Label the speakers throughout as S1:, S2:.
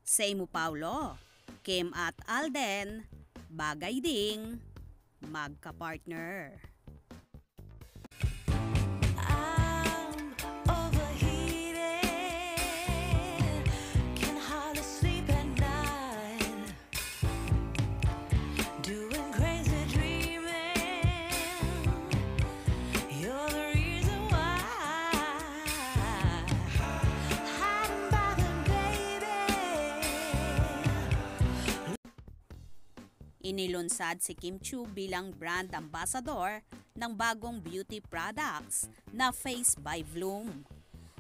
S1: Say mo Paulo, Kim at Alden, bagay ding magka-partner.
S2: I'm overheated, can hardly sleep at night, doing crazy dreaming, you're the reason why, hiding by the baby.
S1: Inilunsad si Kim Chiu bilang brand ambassador ng bagong beauty products na Face by Bloom.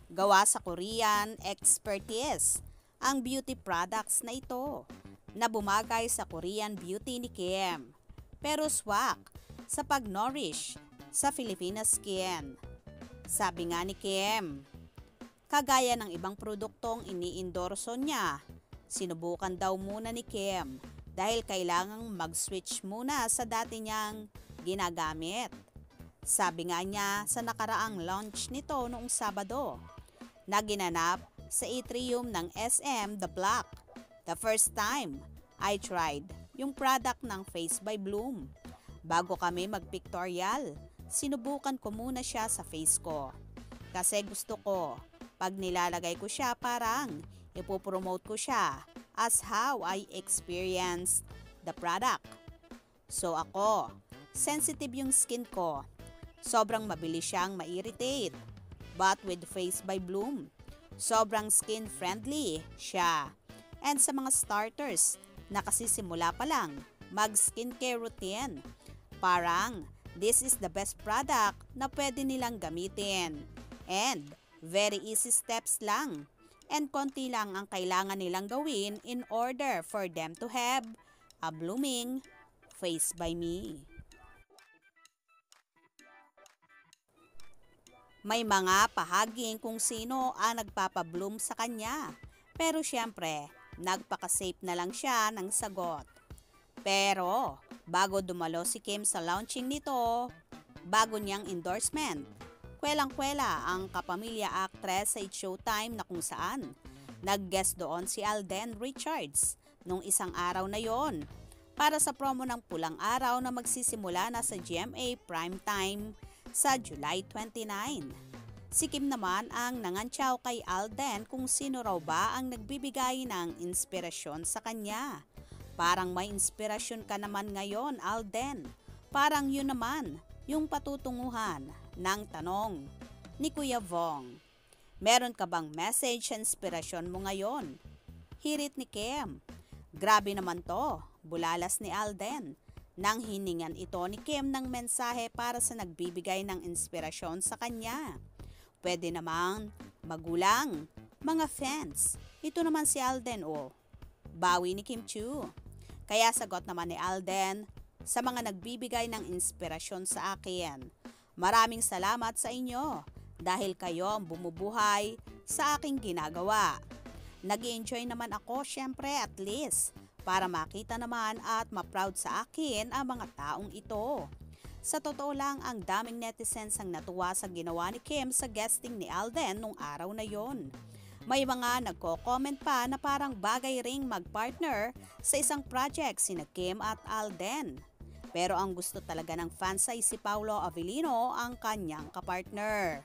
S1: Gawa sa Korean expertise ang beauty products na ito na bumagay sa Korean beauty ni Kim pero swak sa pag-nourish sa Filipina skin. Sabi nga ni Kim, kagaya ng ibang produktong iniendorso niya, sinubukan daw muna ni Kim dahil kailangang mag-switch muna sa dati niyang ginagamit. Sabi nga niya sa nakaraang launch nito noong Sabado na ginanap sa atrium ng SM The Block. The first time I tried yung product ng Face by Bloom. Bago kami mag-pictorial, sinubukan ko muna siya sa face ko. Kasi gusto ko, pag nilalagay ko siya parang ipopromote ko siya as how I experienced the product. So ako, sensitive yung skin ko. Sobrang mabilis siyang ma-irritate. But with Face by Bloom, sobrang skin friendly siya. And sa mga starters, nakasisimula pa lang mag-skincare routine. Parang, this is the best product na pwede nilang gamitin. And, very easy steps lang. And konti lang ang kailangan nilang gawin in order for them to have a blooming face by me. May mga pahaging kung sino ang nagpapabloom sa kanya. Pero syempre, nagpaka-safe na lang siya ng sagot. Pero, bago dumalo si Kim sa launching nito, bago niyang endorsement, kwelang-kwela ang kapamilya actress sa It's Showtime na kung saan nag-guest doon si Alden Richards nung isang araw na yon para sa promo ng Pulang Araw na magsisimula na sa GMA Primetime sa July 29. Si Kim naman ang nangantsaw kay Alden kung sino raw ba ang nagbibigay ng inspirasyon sa kanya. Parang may inspirasyon ka naman ngayon, Alden. Parang yun naman yung patutunguhan ng tanong ni Kuya Vong. Meron ka bang message sa inspirasyon mo ngayon? Hirit ni Kim. Grabe naman to, bulalas ni Alden. Nang hiningan ito ni Kim ng mensahe para sa nagbibigay ng inspirasyon sa kanya. Pwede namang magulang, mga fans. Ito naman si Alden bawi ni Kim Chiu. Kaya sagot naman ni Alden, sa mga nagbibigay ng inspirasyon sa akin. Maraming salamat sa inyo dahil kayo ang bumubuhay sa aking ginagawa. Nag-enjoy naman ako syempre at least para makita naman at ma-proud sa akin ang mga taong ito. Sa totoo lang, ang daming netizens ang natuwa sa ginawa ni Kim sa guesting ni Alden nung araw na yon. May mga nagko-comment pa na parang bagay ring mag-partner sa isang project sina Kim at Alden. Pero ang gusto talaga ng fans ay si Paolo Avellino ang kanyang kapartner.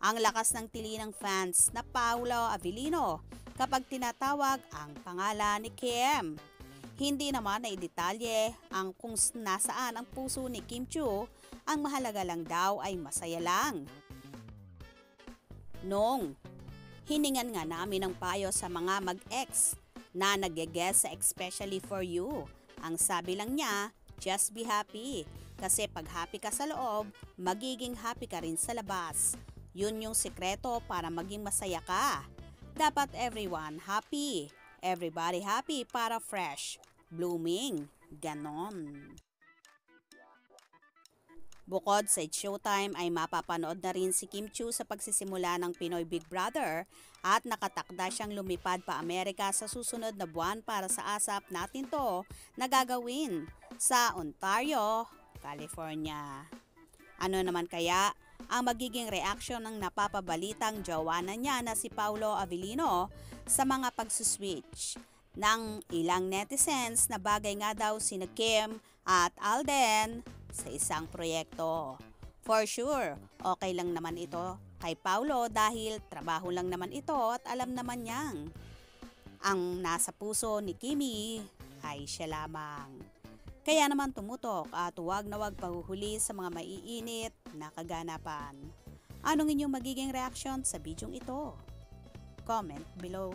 S1: Ang lakas ng tili ng fans na Paolo Avellino kapag tinatawag ang pangalan ni Kim. Hindi naman na idetalye ang kung nasaan ang puso ni Kim Chiu, ang mahalaga lang daw ay masaya lang. Nung hiningan nga namin ng payo sa mga mag-ex na nag-guess sa Especially For You, ang sabi lang niya, just be happy. Kasi pag happy ka sa loob, magiging happy ka rin sa labas. Yun yung sikreto para maging masaya ka. Dapat everyone happy. Everybody happy para fresh, blooming, ganon. Bukod sa It's Showtime ay mapapanood na rin si Kim Chiu sa pagsisimula ng Pinoy Big Brother at nakatakda siyang lumipad pa Amerika sa susunod na buwan para sa ASAP Natin To na gagawin sa Ontario, California. Ano naman kaya ang magiging reaksyon ng napapabalitang jowa na niya na si Paolo Avellino sa mga pagsuswitch ng ilang netizens na bagay nga daw sina Kim at Alden sa isang proyekto. For sure, okay lang naman ito kay Paulo dahil trabaho lang naman ito at alam naman niyang ang nasa puso ni Kimi ay siya lamang. Kaya naman tumutok at huwag na huwag pahuhuli sa mga maiinit na kaganapan. Anong inyong magiging reaksyon sa bidyong ito? Comment below.